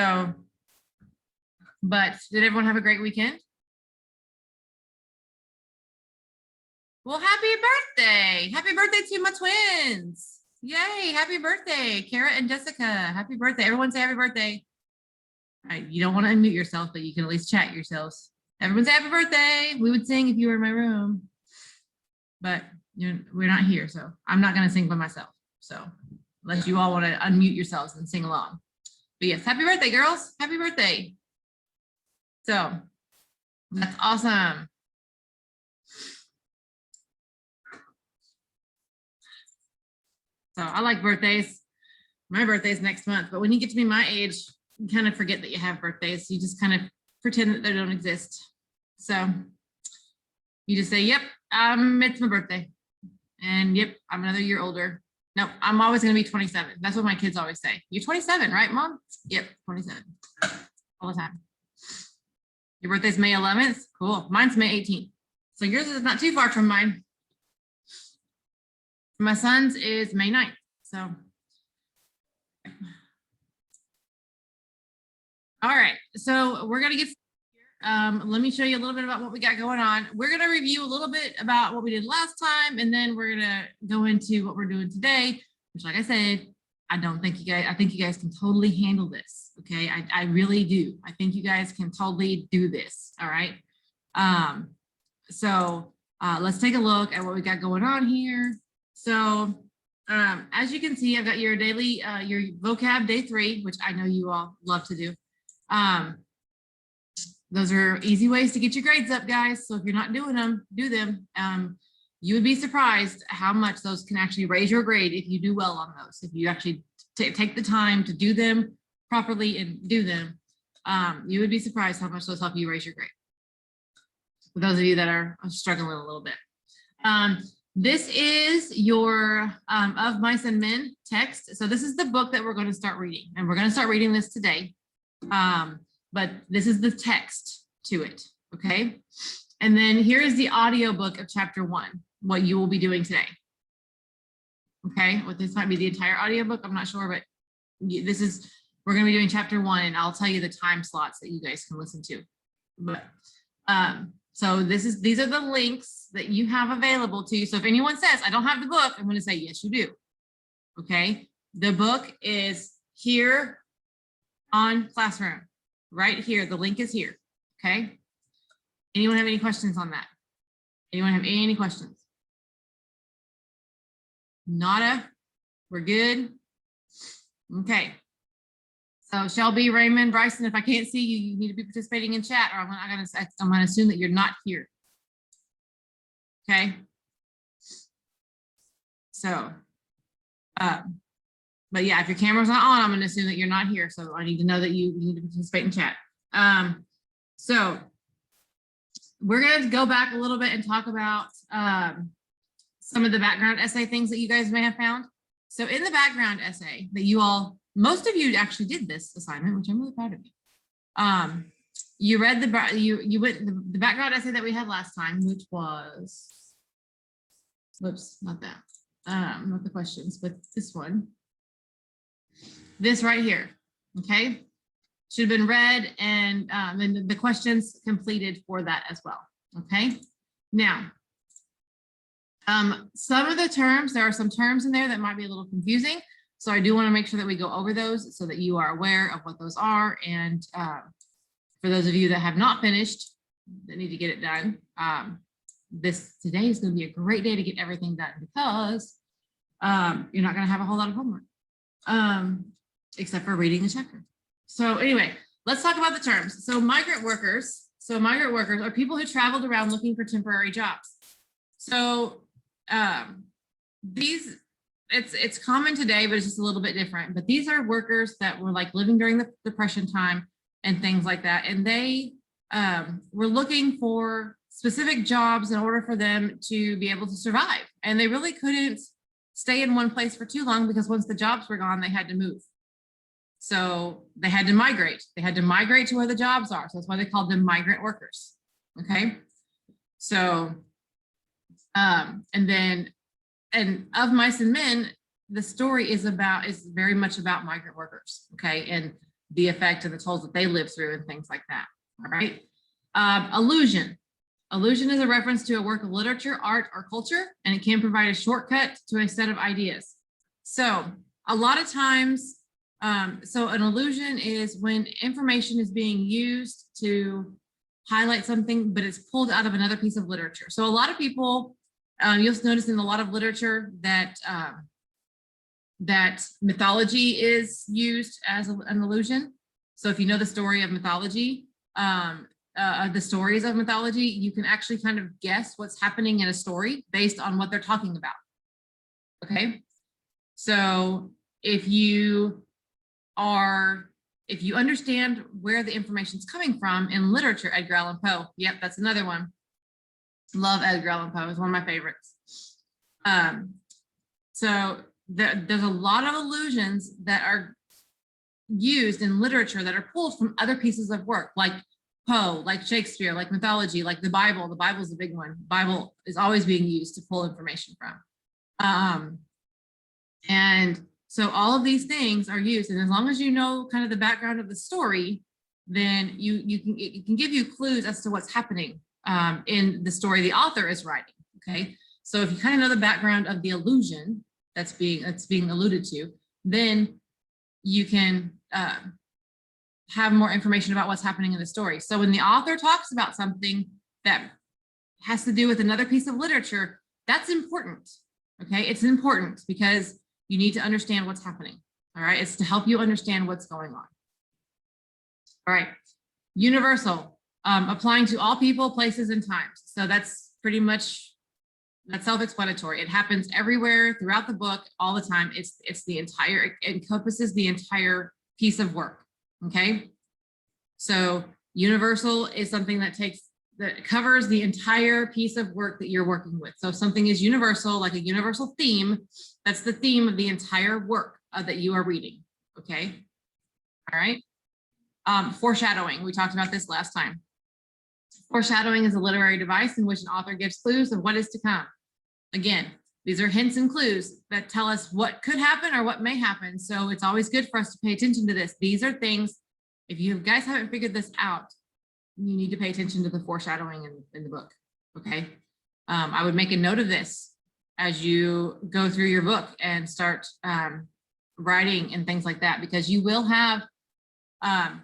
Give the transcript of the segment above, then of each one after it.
So, but did everyone have a great weekend? Well, happy birthday. Happy birthday to my twins. Yay, happy birthday, Kara and Jessica. Happy birthday. Everyone say happy birthday. All right, you don't want to unmute yourself, but you can at least chat yourselves. Everyone say happy birthday. We would sing if you were in my room, but we're not here, so I'm not going to sing by myself. So unless you all want to unmute yourselves and sing along. But yes, happy birthday, girls. Happy birthday. So that's awesome. So I like birthdays. My birthday's next month, but when you get to be my age, you kind of forget that you have birthdays. You just kind of pretend that they don't exist. So you just say, yep, it's my birthday. And yep, I'm another year older. No, I'm always going to be 27. That's what my kids always say. You're 27, right, Mom? Yep, 27. All the time. Your birthday's May 11th? Cool. Mine's May 18th. So yours is not too far from mine. My son's is May 9th. So, all right. So we're going to get let me show you a little bit about what we got going on. We're going to review a little bit about what we did last time, and then we're going to go into what we're doing today, which, like I said, I think you guys can totally handle this. Okay. I really do. I think you guys can totally do this. All right. So let's take a look at what we got going on here. So as you can see, I've got your daily, your vocab day 3, which I know you all love to do. Those are easy ways to get your grades up, guys. So if you're not doing them, do them. You would be surprised how much those can actually raise your grade if you do well on those. If you actually take the time to do them properly and do them, you would be surprised how much those help you raise your grade. For those of you that are struggling a little bit. This is your Of Mice and Men text. So this is the book that we're going to start reading, and we're going to start reading this today. But this is the text to it, okay? And then here is the audio book of chapter 1, what you will be doing today. Okay, what this might be the entire audio book, I'm not sure, but we're going to be doing chapter 1, and I'll tell you the time slots that you guys can listen to. But so these are the links that you have available to you. So if anyone says, I don't have the book, I'm going to say, yes, you do. Okay. The book is here on Classroom, right here. The link is here. Okay. Anyone have any questions on that? Anyone have any questions? Nada? We're good. Okay. So Shelby, Raymond, Bryson, if I can't see you, you need to be participating in chat, or I'm going to assume that you're not here. Okay. So, but yeah, if your camera's not on, I'm going to assume that you're not here. So I need to know that you need to participate in chat. So we're going to go back a little bit and talk about some of the background essay things that you guys may have found. So in the background essay that most of you actually did this assignment, which I'm really proud of you. You read the background essay that we had last time, which was, whoops, not that, not the questions, but this one. This right here, okay? Should have been read and then the questions completed for that as well, okay? Now, some of the terms, there are some terms in there that might be a little confusing. So I do want to make sure that we go over those so that you are aware of what those are. And for those of you that have not finished, that need to get it done, today is going to be a great day to get everything done, because you're not going to have a whole lot of homework, except for reading the chapter. So anyway, let's talk about the terms. So migrant workers. So migrant workers are people who traveled around looking for temporary jobs. So it's common today, but it's just a little bit different. But these are workers that were like living during the Depression time and things like that. And they were looking for specific jobs in order for them to be able to survive. And they really couldn't stay in one place for too long, because once the jobs were gone, they had to move. So they had to migrate. They had to migrate to where the jobs are. So that's why they called them migrant workers. Okay. So, and Of Mice and Men, the story is very much about migrant workers. Okay. And the effect of the tolls that they live through and things like that. All right. Allusion. Allusion is a reference to a work of literature, art, or culture, and it can provide a shortcut to a set of ideas. So a lot of times, so an allusion is when information is being used to highlight something, but it's pulled out of another piece of literature. So a lot of people, you'll notice in a lot of literature that that mythology is used as an allusion. So if you know the story of mythology, the stories of mythology, you can actually kind of guess what's happening in a story based on what they're talking about. Okay, so if you understand where the information's coming from in literature, Edgar Allan Poe, yep, that's another one. Love Edgar Allan Poe, is one of my favorites. So there's a lot of allusions that are used in literature that are pulled from other pieces of work, like Poe, like Shakespeare, like mythology, like the Bible. The Bible is a big one. The Bible is always being used to pull information from. And so all of these things are used, and as long as you know kind of the background of the story, then it can give you clues as to what's happening in the story the author is writing. Okay, so if you kind of know the background of the allusion that's being alluded to, then you can have more information about what's happening in the story. So when the author talks about something that has to do with another piece of literature, that's important. Okay, it's important because you need to understand what's happening. All right, it's to help you understand what's going on. All right, universal, applying to all people, places, and times. So that's pretty much, that's self-explanatory. It happens everywhere throughout the book all the time. It's the entire, it encompasses the entire piece of work. Okay, so universal is something that covers the entire piece of work that you're working with. So if something is universal, like a universal theme, that's the theme of the entire work that you are reading. Okay, all right. Foreshadowing, we talked about this last time. Foreshadowing is a literary device in which an author gives clues of what is to come. Again, these are hints and clues that tell us what could happen or what may happen. So it's always good for us to pay attention to this. These are things, if you guys haven't figured this out, you need to pay attention to the foreshadowing in the book. Okay, I would make a note of this as you go through your book and start writing and things like that, because you will have an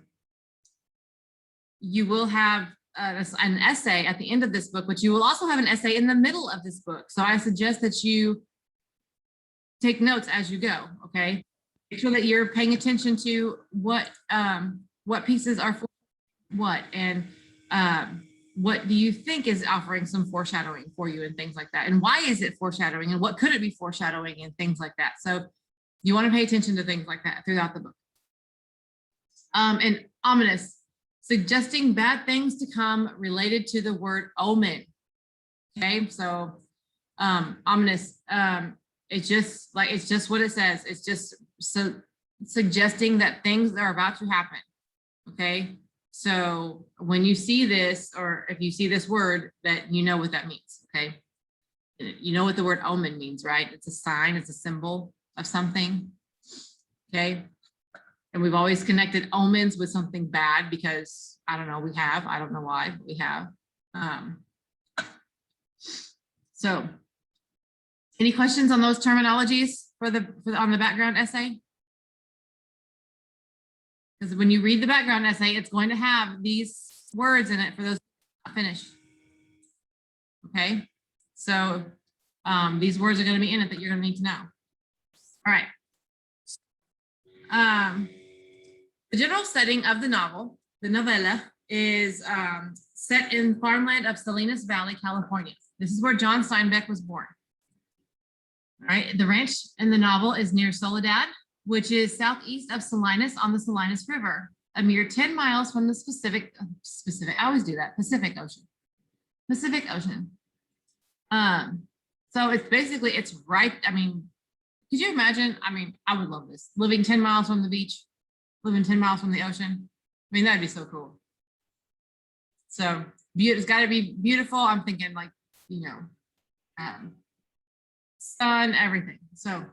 essay at the end of this book, but you will also have an essay in the middle of this book. So I suggest that you take notes as you go. Okay, make sure that you're paying attention to what pieces are for what, and what do you think is offering some foreshadowing for you and things like that, and why is it foreshadowing, and what could it be foreshadowing, and things like that. So you want to pay attention to things like that throughout the book. And ominous, suggesting bad things to come related to the word omen. Okay, so ominous, it's just what it says. It's just suggesting that things are about to happen. Okay, so when you see this, or if you see this word, that you know what that means. Okay, you know what the word omen means, right? It's a sign, it's a symbol of something. Okay, and we've always connected omens with something bad because I don't know, I don't know why, but we have. So any questions on those terminologies on the background essay? Because when you read the background essay, it's going to have these words in it for those not finished. Okay, so these words are going to be in it that you're going to need to know. All right. The general setting of the novel, the novella, is set in farmland of Salinas Valley, California. This is where John Steinbeck was born. All right, the ranch in the novel is near Soledad, which is southeast of Salinas on the Salinas River, a mere 10 miles from the Pacific Ocean. So it's basically, it's right, I mean, could you imagine? I mean, I would love this. Living 10 miles from the beach, living 10 miles from the ocean. I mean, that'd be so cool. So it's got to be beautiful. I'm thinking like, you know, sun, everything. So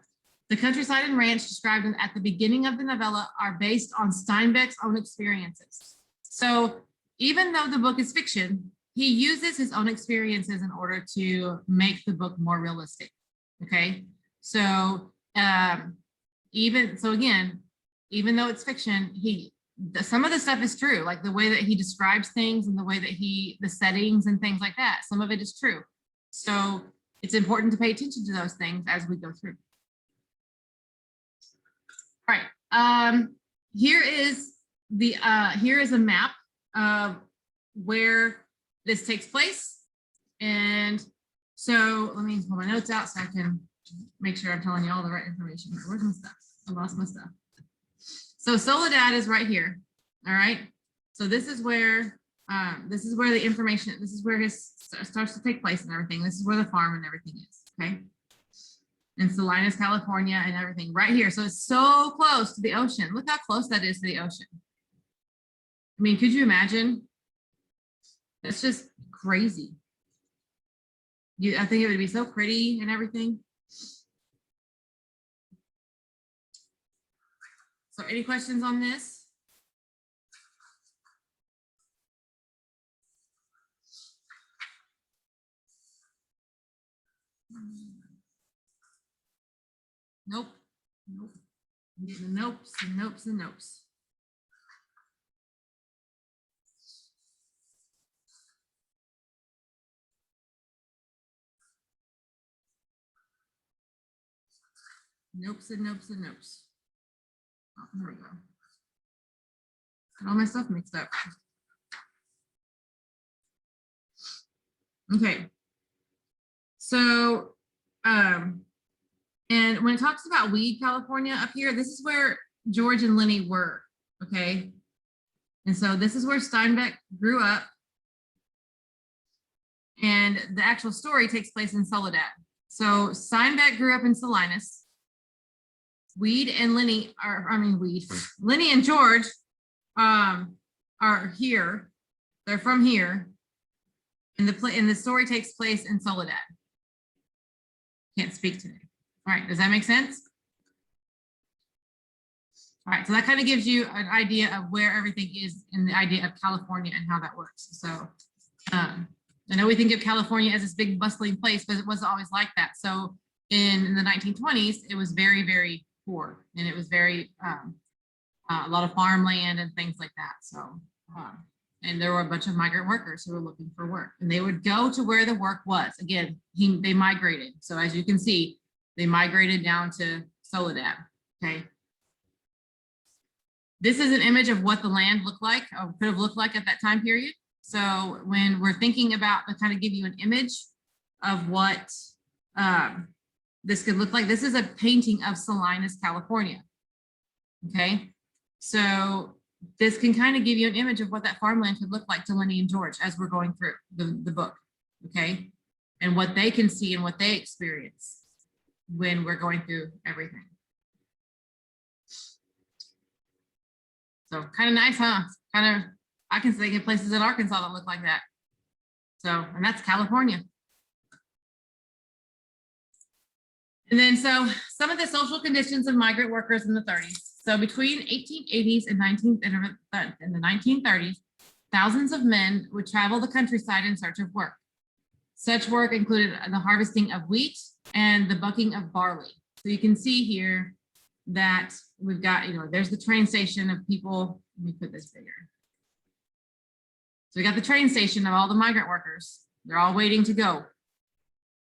The countryside and ranch described at the beginning of the novella are based on Steinbeck's own experiences. So even though the book is fiction, he uses his own experiences in order to make the book more realistic. Okay, so even though it's fiction, some of the stuff is true, like the way that he describes things and the way that the settings and things like that. Some of it is true. So it's important to pay attention to those things as we go through. All right, here is a map of where this takes place. And so let me pull my notes out so I can make sure I'm telling you all the right information. Where's my stuff? I lost my stuff. So Soledad is right here. All right. So this is where the information, this is where his starts to take place and everything. This is where the farm and everything is. Okay. In Salinas, California, and everything right here. So it's so close to the ocean. Look how close that is to the ocean. I mean, could you imagine? It's just crazy. I think it would be so pretty and everything. So any questions on this? Nope. Nope. I'm getting nopes and nopes and nopes. Nopes and nopes and nopes. Oh, there we go. Got all my stuff mixed up. Okay. So, and when it talks about Weed, California up here, this is where George and Lenny were, okay? And so this is where Steinbeck grew up. And the actual story takes place in Soledad. So Steinbeck grew up in Salinas. Lenny and George are here. They're from here. And the story takes place in Soledad. Can't speak today. All right, does that make sense? All right, so that kind of gives you an idea of where everything is in the idea of California and how that works. So I know we think of California as this big bustling place, but it wasn't always like that. So in the 1920s, it was very, very poor, and it was very a lot of farmland and things like that. So and there were a bunch of migrant workers who were looking for work, and they would go to where the work was. Again, they migrated. So as you can see, they migrated down to Soledad. Okay. This is an image of what the land looked like, or could have looked like at that time period. So when we're thinking about to kind of give you an image of what this could look like, this is a painting of Salinas, California. Okay, so this can kind of give you an image of what that farmland could look like to Lenny and George as we're going through the book. Okay, and what they can see and what they experience when we're going through everything. So kind of nice, huh? Kind of, I can think of places in Arkansas that look like that. So, and that's California. And then, so some of the social conditions of migrant workers in the 30s. So between 1880s and in the 1930s, thousands of men would travel the countryside in search of work. Such work included the harvesting of wheat and the bucking of barley. So you can see here that we've got, there's the train station of people. Let me put this bigger. So we got the train station of all the migrant workers. They're all waiting to go.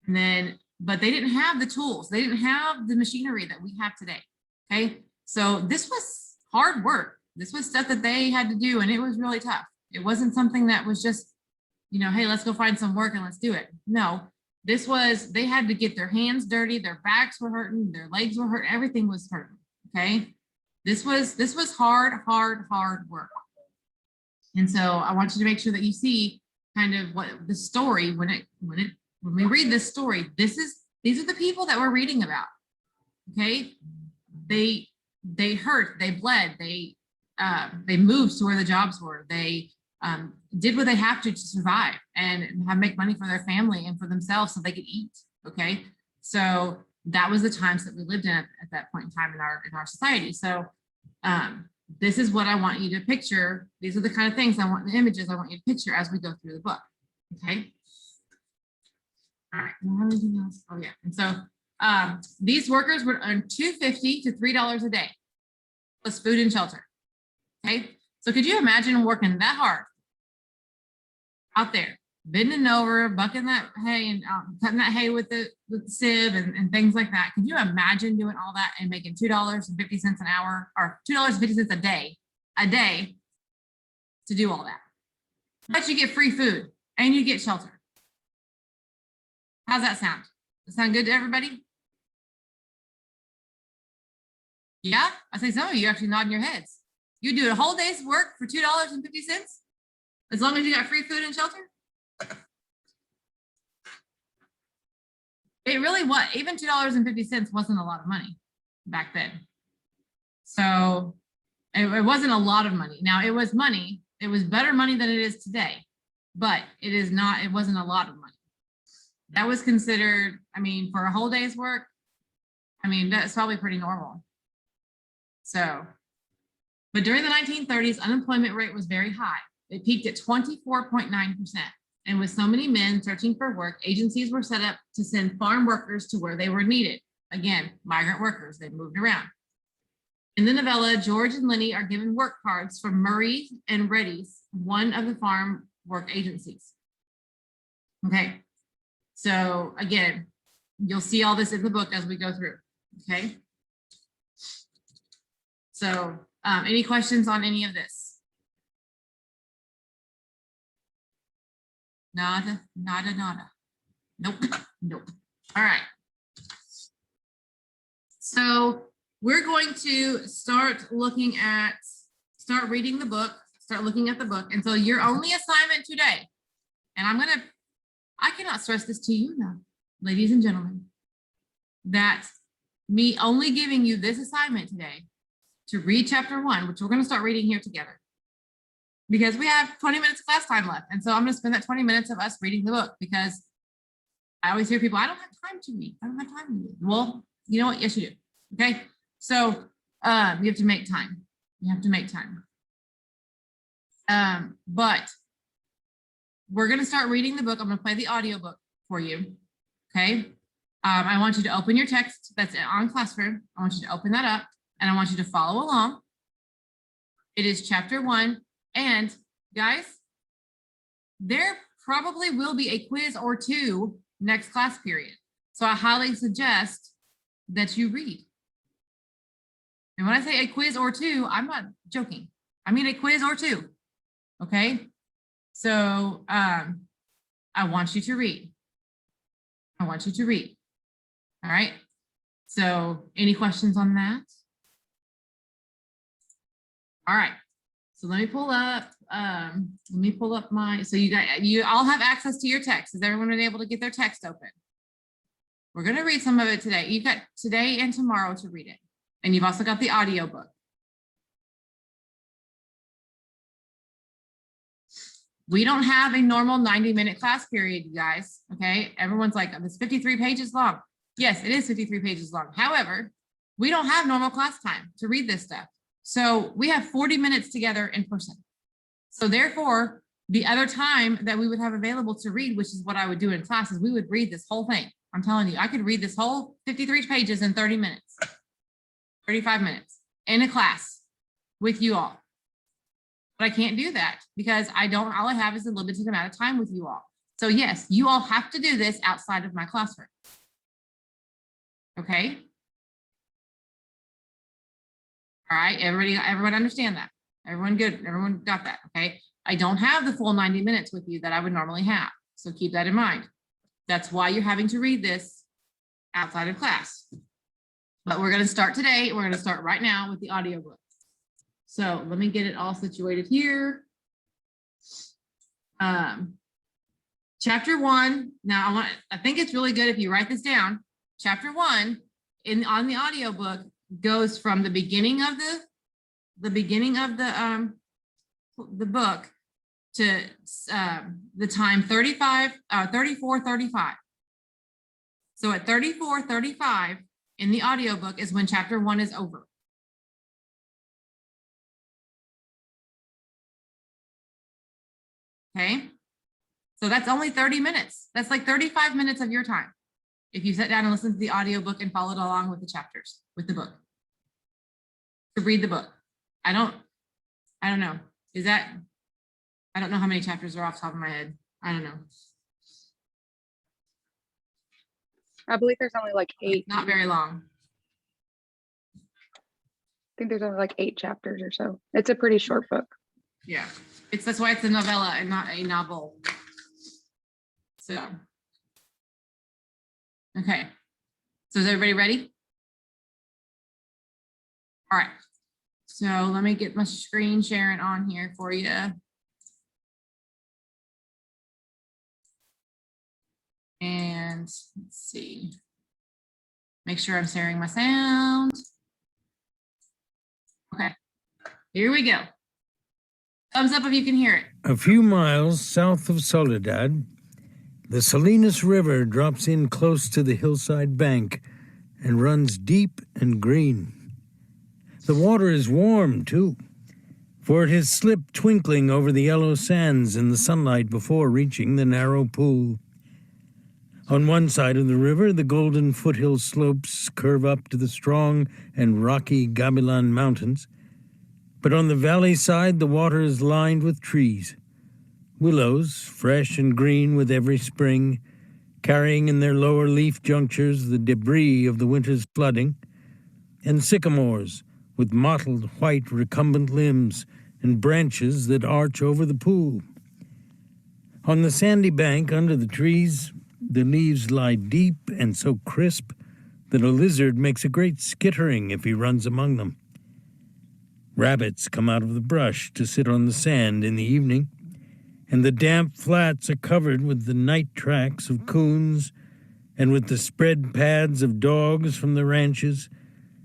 And then, but they didn't have the tools. They didn't have the machinery that we have today. Okay. So this was hard work. This was stuff that they had to do, and it was really tough. It wasn't something that was just, hey, let's go find some work and let's do it. No, this was, they had to get their hands dirty. Their backs were hurting. Their legs were hurting. Everything was hurting. Okay. This was hard work. And so I want you to make sure that you see kind of what the story, when we read this story, these are the people that we're reading about. Okay. They hurt, they bled, they moved to where the jobs were. They did what they have to survive and make money for their family and for themselves so they could eat. Okay. So that was the times that we lived in at that point in time in our society. So this is what I want you to picture. These are the kind of things I want, the images I want you to picture as we go through the book. Okay. All right. Anything else? Oh yeah. And so these workers would earn $2.50 to $3 a day plus food and shelter. Okay. So could you imagine working that hard out there, bending over, bucking that hay and cutting that hay with the sieve and things like that? Could you imagine doing all that and making $2.50 an hour or $2.50 a day to do all that? But you get free food and you get shelter. How's that sound? Does that sound good to everybody? Yeah, I say some of you actually nodding your heads. You do a whole day's work for $2.50 as long as you got free food and shelter. It really was, even $2.50 wasn't a lot of money back then. So it wasn't a lot of money. Now it was money. It was better money than it is today, but it wasn't a lot of money. That was considered, I mean, for a whole day's work, I mean, that's probably pretty normal. So, but during the 1930s, unemployment rate was very high. It peaked at 24.9%. And with so many men searching for work, agencies were set up to send farm workers to where they were needed. Again, migrant workers, they moved around. In the novella, George and Lenny are given work cards from Murray and Reddy's, one of the farm work agencies. Okay, so again, you'll see all this in the book as we go through, okay? So any questions on any of this? Nada, nada, nada. Nope, nope. All right. So we're going to start reading the book, start looking at the book. And so your only assignment today, and I cannot stress this to you enough, ladies and gentlemen, that me only giving you this assignment today to read chapter 1, which we're going to start reading here together, because we have 20 minutes of class time left. And so I'm going to spend that 20 minutes of us reading the book, because I always hear people, I don't have time to read. I don't have time to read. Well, you know what? Yes, you do. Okay. So you have to make time. You have to make time. But we're going to start reading the book. I'm going to play the audiobook for you. Okay. I want you to open your text that's on Classroom. I want you to open that up and I want you to follow along. It is chapter 1. And guys, there probably will be a quiz or two next class period. So I highly suggest that you read. And when I say a quiz or two, I'm not joking. I mean a quiz or two. Okay. So I want you to read. I want you to read. All right. So any questions on that? All right. So let me pull up my, so you all have access to your text. Has everyone been able to get their text open? We're going to read some of it today. You've got today and tomorrow to read it. And you've also got the audio book. We don't have a normal 90-minute class period, you guys. Okay. Everyone's like, oh, it's 53 pages long. Yes, it is 53 pages long. However, we don't have normal class time to read this stuff. So we have 40 minutes together in person. So therefore, the other time that we would have available to read, which is what I would do in classes, we would read this whole thing. I'm telling you, I could read this whole 53 pages in 30 minutes, 35 minutes in a class with you all. But I can't do that because all I have is a limited amount of time with you all. So yes, you all have to do this outside of my classroom. Okay. All right, everyone understand that? Everyone good? Everyone got that? Okay. I don't have the full 90 minutes with you that I would normally have. So keep that in mind. That's why you're having to read this outside of class. But we're going to start today. We're going to start right now with the audiobook. So let me get it all situated here. Chapter 1. Now I think it's really good if you write this down. Chapter 1 on the audiobook goes from the beginning of the book to the time 34:35. So at 34:35 in the audiobook is when chapter 1 is over. Okay. So that's only 30 minutes. That's like 35 minutes of your time. If you sit down and listen to the audiobook and followed along with the chapters, with the book. To read the book. I don't know. I don't know how many chapters are off the top of my head. I don't know. I believe there's only like 8. Not very long. I think there's only like 8 chapters or so. It's a pretty short book. Yeah. That's why it's a novella and not a novel. So. Okay. So is everybody ready? All right. So let me get my screen sharing on here for you. And let's see. Make sure I'm sharing my sound. Okay. Here we go. Thumbs up if you can hear it. A few miles south of Soledad, the Salinas River drops in close to the hillside bank and runs deep and green. The water is warm, too, for it has slipped twinkling over the yellow sands in the sunlight before reaching the narrow pool. On one side of the river, the golden foothill slopes curve up to the strong and rocky Gabilan Mountains, but on the valley side, the water is lined with trees. Willows, fresh and green with every spring, carrying in their lower leaf junctures the debris of the winter's flooding, and sycamores with mottled white recumbent limbs and branches that arch over the pool. On the sandy bank under the trees, the leaves lie deep and so crisp that a lizard makes a great skittering if he runs among them. Rabbits come out of the brush to sit on the sand in the evening, and the damp flats are covered with the night tracks of coons and with the spread pads of dogs from the ranches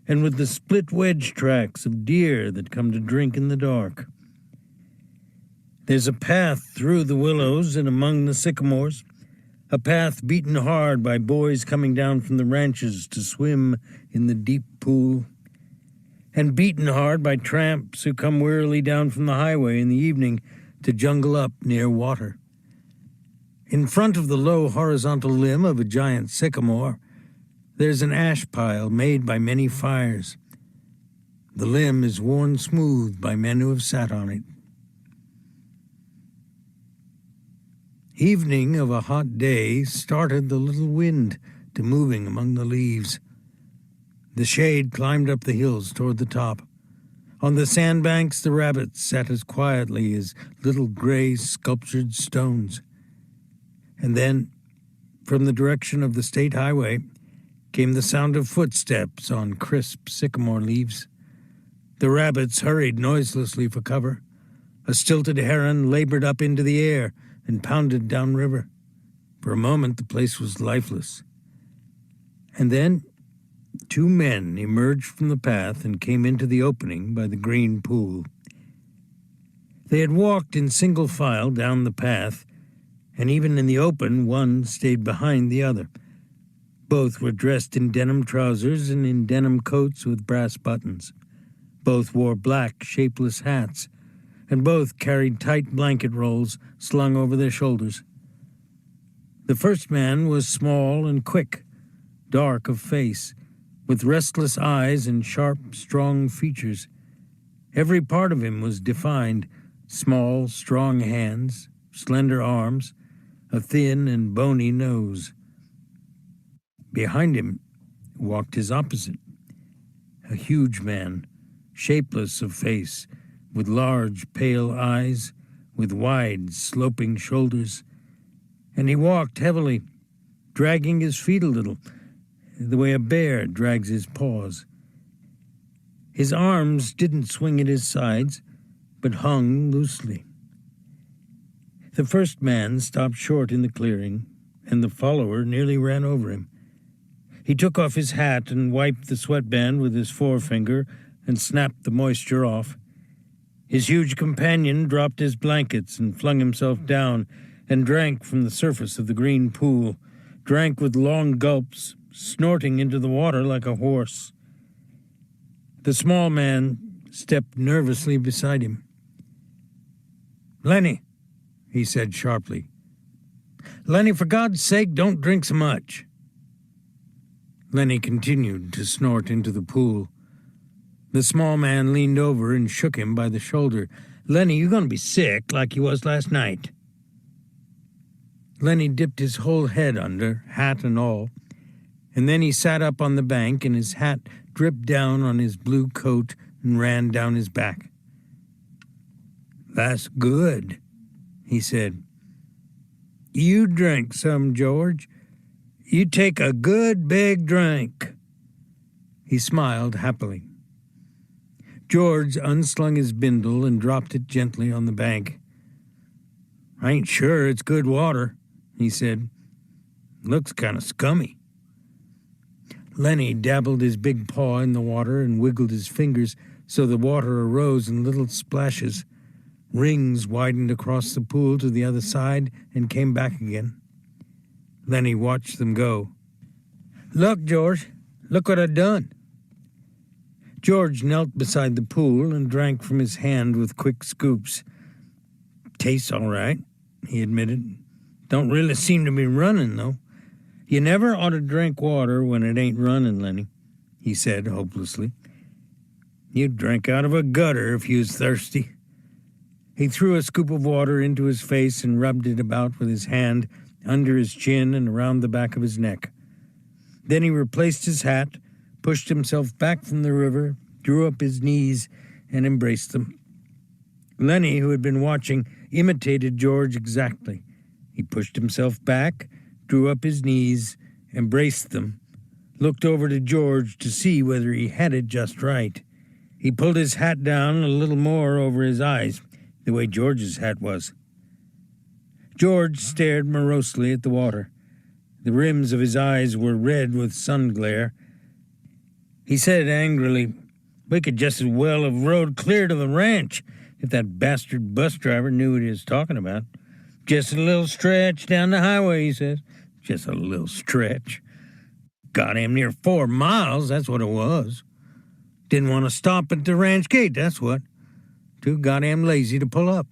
and with the split wedge tracks of deer that come to drink in the dark. There's a path through the willows and among the sycamores, a path beaten hard by boys coming down from the ranches to swim in the deep pool, and beaten hard by tramps who come wearily down from the highway in the evening to jungle up near water. In front of the low horizontal limb of a giant sycamore, there's an ash pile made by many fires. The limb is worn smooth by men who have sat on it. Evening of a hot day started the little wind to moving among the leaves. The shade climbed up the hills toward the top. On the sandbanks, the rabbits sat as quietly as little gray sculptured stones. And then, from the direction of the state highway, came the sound of footsteps on crisp sycamore leaves. The rabbits hurried noiselessly for cover. A stilted heron labored up into the air and pounded downriver. For a moment, the place was lifeless. And then 2 men emerged from the path and came into the opening by the green pool. They had walked in single file down the path, and even in the open, one stayed behind the other. Both were dressed in denim trousers and in denim coats with brass buttons. Both wore black, shapeless hats, and both carried tight blanket rolls slung over their shoulders. The first man was small and quick, dark of face, with restless eyes and sharp, strong features. Every part of him was defined: small, strong hands, slender arms, a thin and bony nose. Behind him walked his opposite, a huge man, shapeless of face, with large, pale eyes, with wide, sloping shoulders. And he walked heavily, dragging his feet a little, the way a bear drags his paws. His arms didn't swing at his sides, but hung loosely. The first man stopped short in the clearing, and the follower nearly ran over him. He took off his hat and wiped the sweatband with his forefinger and snapped the moisture off. His huge companion dropped his blankets and flung himself down and drank from the surface of the green pool, drank with long gulps, snorting into the water like a horse. The small man stepped nervously beside him. "Lenny," he said sharply. "Lenny, for God's sake, don't drink so much." Lenny continued to snort into the pool. The small man leaned over and shook him by the shoulder. "Lenny, you're going to be sick like you was last night." Lenny dipped his whole head under, hat and all, and then he sat up on the bank and his hat dripped down on his blue coat and ran down his back. "That's good," he said. "You drink some, George. You take a good big drink." He smiled happily. George unslung his bindle and dropped it gently on the bank. "I ain't sure it's good water," he said. "Looks kind of scummy." Lenny dabbled his big paw in the water and wiggled his fingers so the water arose in little splashes. Rings widened across the pool to the other side and came back again. Lenny watched them go. "Look, George, look what I done." George knelt beside the pool and drank from his hand with quick scoops. "Tastes all right," he admitted. "Don't really seem to be running, though." "You never ought to drink water when it ain't running, Lenny," he said hopelessly. "You'd drink out of a gutter if you was thirsty." He threw a scoop of water into his face and rubbed it about with his hand under his chin and around the back of his neck. Then he replaced his hat, pushed himself back from the river, drew up his knees, and embraced them. Lenny, who had been watching, imitated George exactly. He pushed himself back, drew up his knees, embraced them, looked over to George to see whether he had it just right. He pulled his hat down a little more over his eyes, the way George's hat was. George stared morosely at the water. The rims of his eyes were red with sun glare. He said angrily, "We could just as well have rode clear to the ranch if that bastard bus driver knew what he was talking about. Just a little stretch down the highway," he says. Just a little stretch. Got him near 4 miles, that's what it was. Didn't want to stop at the ranch gate, that's what. Too goddamn lazy to pull up.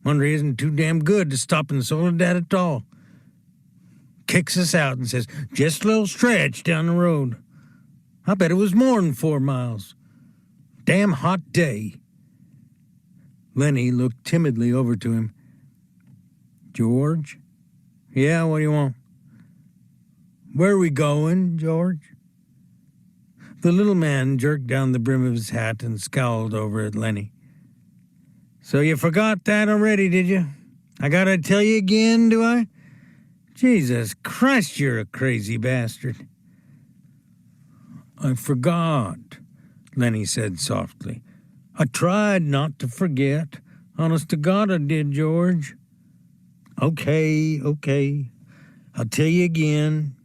Wonder he isn't too damn good to stop in Soledad at all. Kicks us out and says, "Just a little stretch down the road." I bet it was more than 4 miles. Damn hot day. Lenny looked timidly over to him. "George?" "Yeah, what do you want?" "Where are we going, George?" The little man jerked down the brim of his hat and scowled over at Lenny. "So you forgot that already, did you? I gotta tell you again, do I? Jesus Christ, you're a crazy bastard." "I forgot," Lenny said softly. "I tried not to forget. Honest to God I did, George." Okay. I'll tell you again.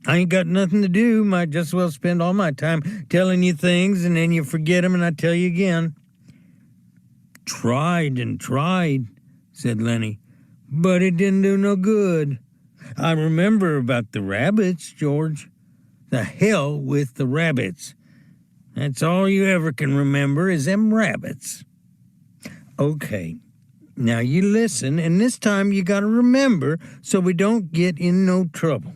I ain't got nothing to do. Might just as well spend all my time telling you things and then you forget them and I tell you again. "Tried and tried," said Lenny, "but it didn't do no good. I remember about the rabbits, George. The hell with the rabbits. That's all you ever can remember is them rabbits." "Okay. Now you listen, and this time you gotta remember so we don't get in no trouble.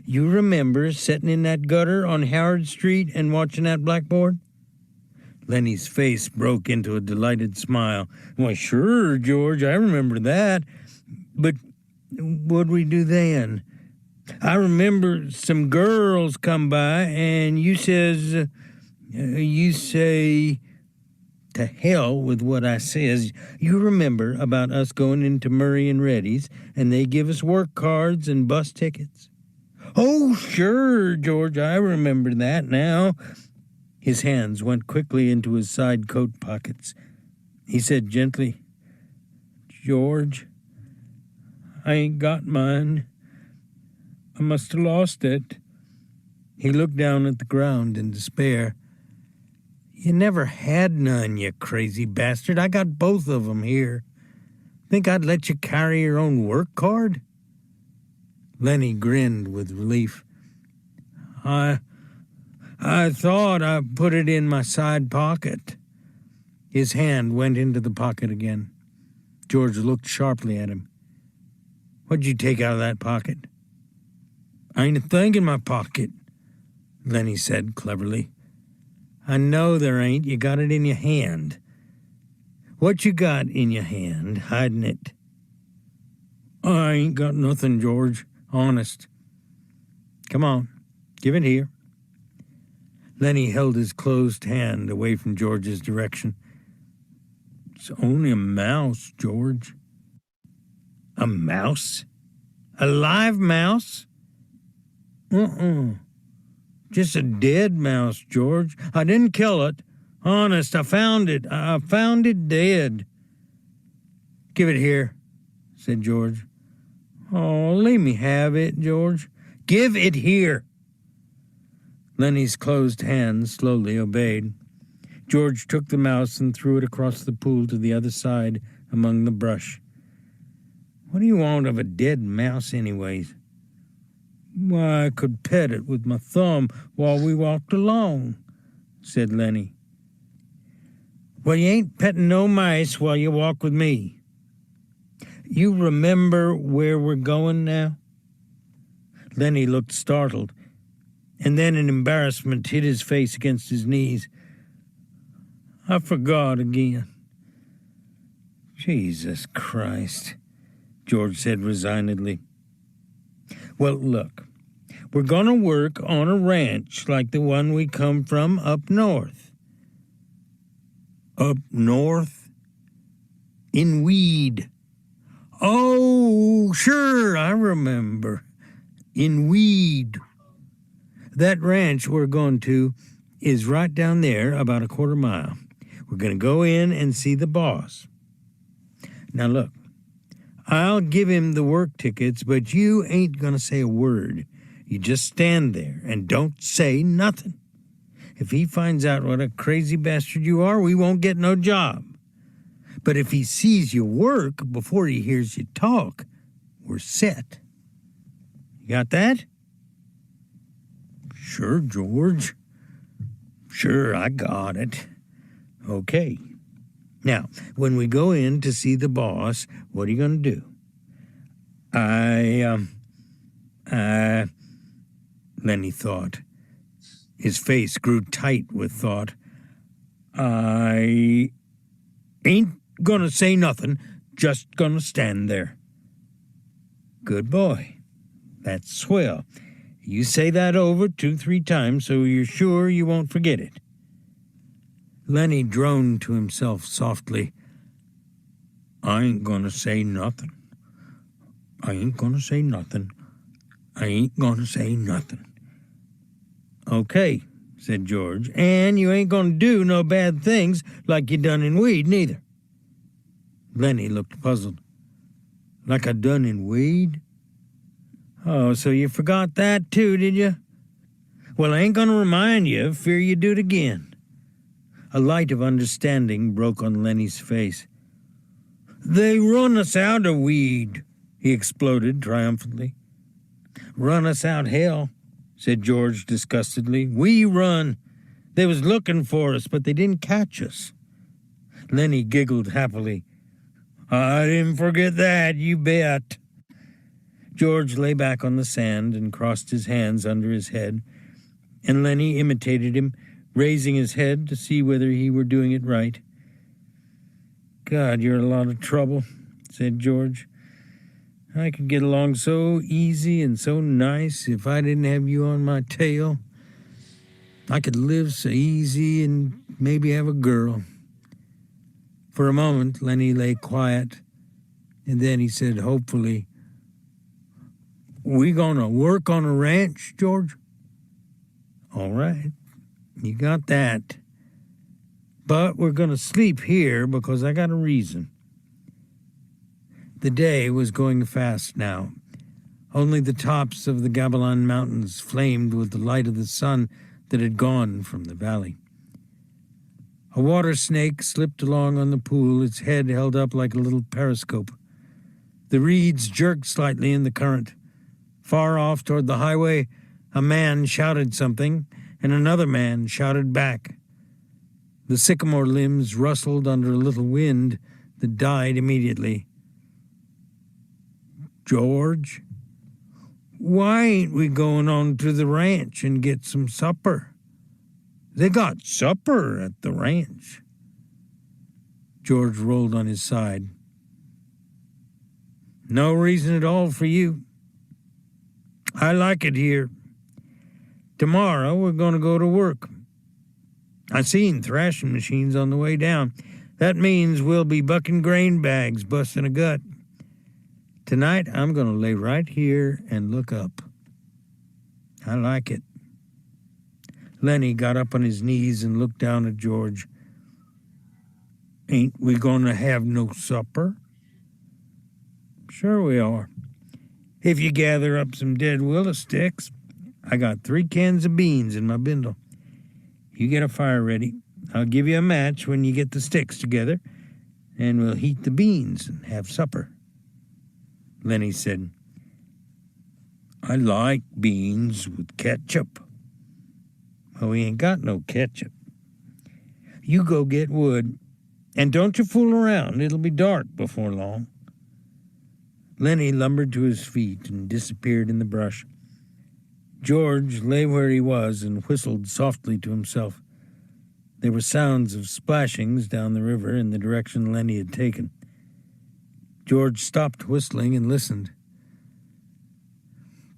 You remember sitting in that gutter on Howard Street and watching that blackboard?" Lenny's face broke into a delighted smile. "Why, sure, George, I remember that. But what'd we do then? I remember some girls come by, and you say, to hell with what I says. You remember about us going into Murray and Reddy's, and they give us work cards and bus tickets?" "Oh, sure, George, I remember that now." His hands went quickly into his side coat pockets. He said gently, "George, I ain't got mine. I must have lost it." He looked down at the ground in despair. "You never had none, you crazy bastard. I got both of 'em here. Think I'd let you carry your own work card?" Lenny grinned with relief. I thought I put it in my side pocket. His hand went into the pocket again. George looked sharply at him. What'd you take out of that pocket? Ain't a thing in my pocket, Lenny said cleverly. I know there ain't. You got it in your hand. What you got in your hand, hiding it? I ain't got nothing, George. Honest. Come on, give it here. Lenny held his closed hand away from George's direction. It's only a mouse, George. A mouse? A live mouse? Just a dead mouse, George. I didn't kill it. Honest, I found it. I found it dead. Give it here, said George. Oh, let me have it, George. Give it here. Lenny's closed hand slowly obeyed. George took the mouse and threw it across the pool to the other side among the brush. What do you want of a dead mouse anyways? Why, I could pet it with my thumb while we walked along, said Lenny. Well, you ain't petting no mice while you walk with me. You remember where we're going now? Lenny looked startled, and then in embarrassment hid his face against his knees. I forgot again. Jesus Christ, George said resignedly. Well, look, we're going to work on a ranch like the one we come from up north. Up north? In Weed. Oh, sure, I remember. In Weed. That ranch we're going to is right down there, about a quarter mile. We're going to go in and see the boss. Now, look. I'll give him the work tickets, but you ain't gonna say a word. You just stand there and don't say nothing. If he finds out what a crazy bastard you are, we won't get no job. But if he sees you work before he hears you talk, we're set. You got that? Sure, George. Sure, I got it. Okay. Now, when we go in to see the boss, what are you going to do? Lenny thought. His face grew tight with thought. I ain't going to say nothing, just going to stand there. Good boy. That's swell. You say that over 2-3 times so you're sure you won't forget it. Lenny droned to himself softly. I ain't gonna say nothing. I ain't gonna say nothing. I ain't gonna say nothing. Okay, said George, and you ain't gonna do no bad things like you done in Weed, neither. Lenny looked puzzled. Like I done in Weed? Oh, so you forgot that too, did you? Well, I ain't gonna remind you, fear you do it again. A light of understanding broke on Lenny's face. They run us out of Weed, he exploded triumphantly. Run us out hell, said George disgustedly. We run. They was looking for us, but they didn't catch us. Lenny giggled happily. I didn't forget that, you bet. George lay back on the sand and crossed his hands under his head, and Lenny imitated him, raising his head to see whether he were doing it right. God, you're in a lot of trouble, said George. I could get along so easy and so nice if I didn't have you on my tail. I could live so easy and maybe have a girl. For a moment, Lenny lay quiet, and then he said hopefully, We gonna work on a ranch, George? All right. You got that. But we're going to sleep here because I got a reason. The day was going fast now. Only the tops of the Gabilan Mountains flamed with the light of the sun that had gone from the valley. A water snake slipped along on the pool, its head held up like a little periscope. The reeds jerked slightly in the current. Far off toward the highway, a man shouted something, and another man shouted back. The sycamore limbs rustled under a little wind that died immediately. "George, why ain't we going on to the ranch and get some supper? They got supper at the ranch." George rolled on his side. "No reason at all for you. I like it here. Tomorrow we're going to go to work. I seen thrashing machines on the way down. That means we'll be bucking grain bags, busting a gut. Tonight I'm going to lay right here and look up. I like it." Lenny got up on his knees and looked down at George. "Ain't we going to have no supper?" "Sure we are. If you gather up some dead willow sticks. I got 3 cans of beans in my bindle. You get a fire ready. I'll give you a match when you get the sticks together, and we'll heat the beans and have supper." Lenny said, "I like beans with ketchup." "Well, we ain't got no ketchup. You go get wood, and don't you fool around. It'll be dark before long." Lenny lumbered to his feet and disappeared in the brush. George lay where he was and whistled softly to himself. There were sounds of splashings down the river in the direction Lenny had taken. George stopped whistling and listened.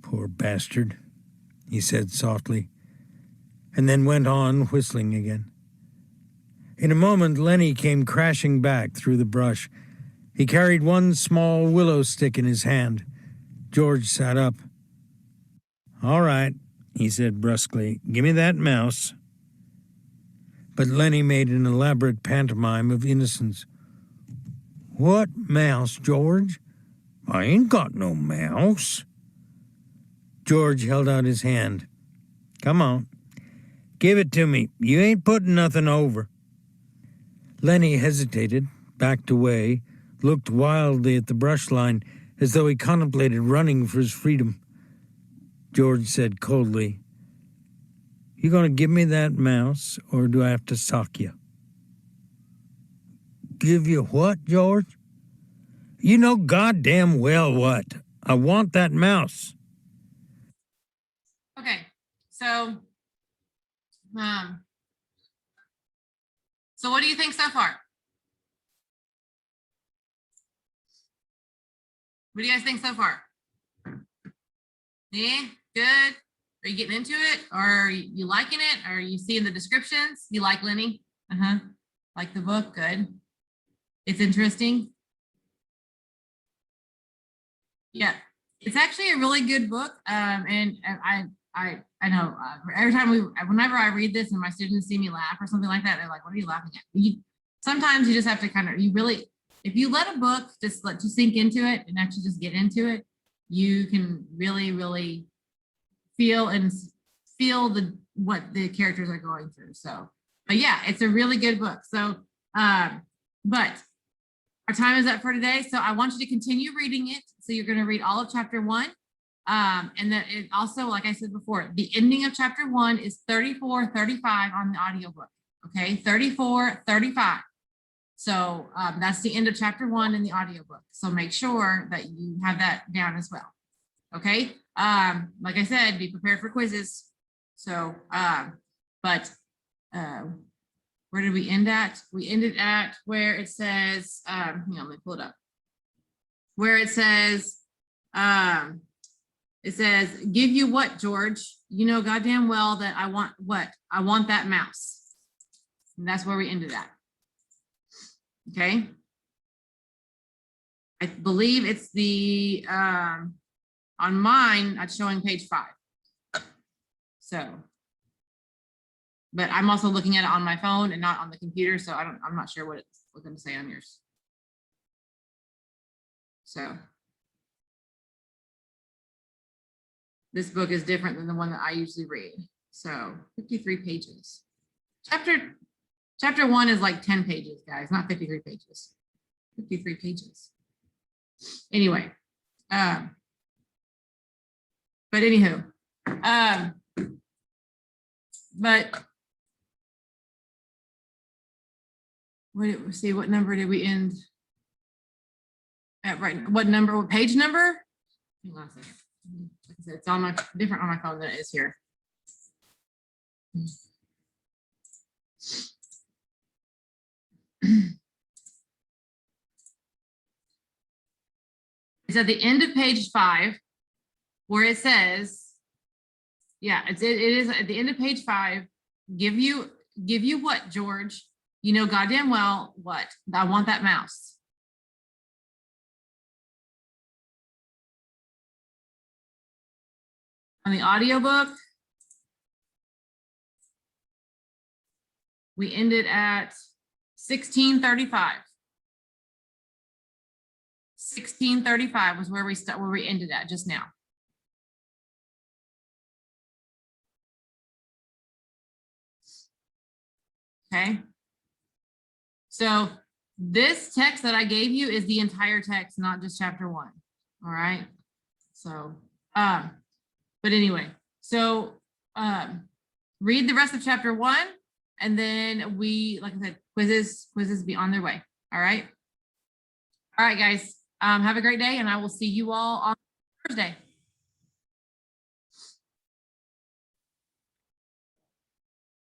"Poor bastard," he said softly, and then went on whistling again. In a moment, Lenny came crashing back through the brush. He carried one small willow stick in his hand. George sat up. "All right," he said brusquely, "give me that mouse." But Lenny made an elaborate pantomime of innocence. "What mouse, George? I ain't got no mouse." George held out his hand. "Come on, give it to me. You ain't putting nothing over." Lenny hesitated, backed away, looked wildly at the brush line as though he contemplated running for his freedom. George said coldly, "You going to give me that mouse, or do I have to sock you?" "Give you what, George?" "You know goddamn well what. I want that mouse." Okay, so, so what do you think so far? What do you guys think so far? Yeah, good. Are you getting into it? Or are you liking it? Are you seeing the descriptions? You like Lenny? Like the book? Good. It's interesting. Yeah, it's actually a really good book. And I know every time whenever I read this and my students see me laugh or something like that, they're like, "What are you laughing at?" Sometimes you just have to kind of, if you let a book just let you sink into it and actually just get into it, you can really, really feel what the characters are going through. So, but yeah, it's a really good book. So, but our time is up for today. So I want you to continue reading it. So you're going to read all of chapter 1. And then it also, like I said before, the ending of chapter 1 is 34:35 on the audiobook. Okay, 34:35. So that's the end of chapter 1 in the audiobook. So make sure that you have that down as well. Okay. Like I said, be prepared for quizzes. So, where did we end at? We ended at where it says, hang on, let me pull it up. Where it says, give you what, George? You know goddamn well that I want what? I want that mouse. And that's where we ended at. Okay. I believe it's the, on mine, it's showing page 5. So, but I'm also looking at it on my phone and not on the computer. So I'm not sure what it's going to say on yours. So this book is different than the one that I usually read. So 53 pages. Chapter 1 is like 10 pages, guys, not 53 pages. 53 pages. Anyway, But anywho, but see, what number did we end at? Right, what number, what page number? Hang on a second. Like I said, it's on my different on my phone than it is here. It's at the end of page 5 where it says, yeah, it is at the end of page 5. Give you what, George? You know goddamn well what? I want that mouse. On the audiobook, we ended at 1635. 1635 was where we ended at just now. Okay. So this text that I gave you is the entire text, not just chapter 1. All right. So, but anyway, so read the rest of chapter 1, and then we, like I said, quizzes be on their way. All right. All right, guys. Have a great day, and I will see you all on Thursday.